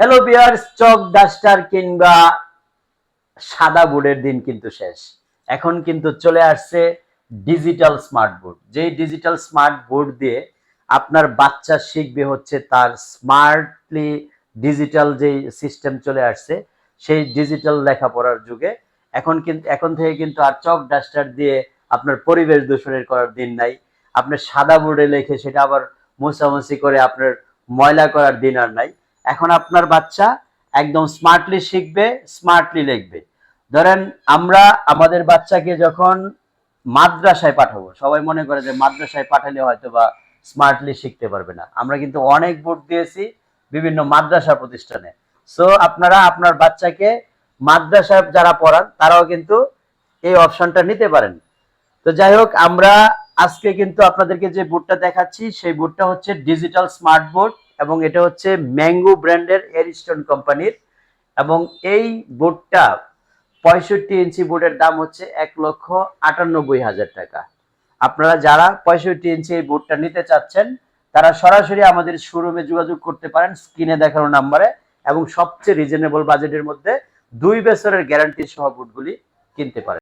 Hello viewers, chalk duster কিংবা সাদা বোর্ডের দিন কিন্তু শেষ। এখন কিন্তু চলে আসছে ডিজিটাল স্মার্ট বোর্ড। যেই ডিজিটাল স্মার্ট বোর্ড দিয়ে আপনার বাচ্চা শিখবে হচ্ছে তার স্মার্টলি ডিজিটাল যেই সিস্টেম চলে আসছে সেই ডিজিটাল লেখাপড়ার যুগে এখন থেকে কিন্তু আর চক ডাস্টার দিয়ে আপনার পরিবেশ দূষণের করার দিন নাই। আপনার সাদা বোর্ডে লিখে সেটা আবার মোছামুছি করে আপনার ময়লা করার দিন আর নাই। এখন আপনার বাচ্চা একদম স্মার্টলি শিখবে, স্মার্টলি লিখবে। ধরেন আমরা আমাদের বাচ্চাকে যখন মাদ্রাসায় পাঠাবো, সবাই মনে করে যে মাদ্রাসায় পাঠালে হয়তো বা স্মার্টলি শিখতে পারবে না। আমরা কিন্তু অনেক বোর্ড দিয়েছি বিভিন্ন মাদ্রাসা প্রতিষ্ঠানে। সো আপনারা আপনার বাচ্চাকে মাদ্রাসায় যারা পড়ান তারাও কিন্তু এই অপশনটা নিতে পারেন। তো যাই হোক, আমরা আজকে কিন্তু আপনাদেরকে যে বোর্ডটা দেখাচ্ছি সেই বোর্ডটা হচ্ছে ডিজিটাল স্মার্ট বোর্ড এবং এটা হচ্ছে ম্যাঙ্গো ব্র্যান্ডের এরিস্টন কোম্পানির। এবং এই বোর্ডটা 65 ইঞ্চি বোর্ডের দাম হচ্ছে 1,98,000 টাকা। আপনারা যারা 65 ইঞ্চি এই বোর্ডটা নিতে চাচ্ছেন তারা সরাসরি আমাদের শোরুমে যোগাযোগ করতে পারেন স্ক্রিনে দেখানো নাম্বারে, এবং সবচেয়ে রিজনেবল বাজেটের মধ্যে 2 বছরের গ্যারান্টি সহ বোর্ডগুলি কিনতে পারেন।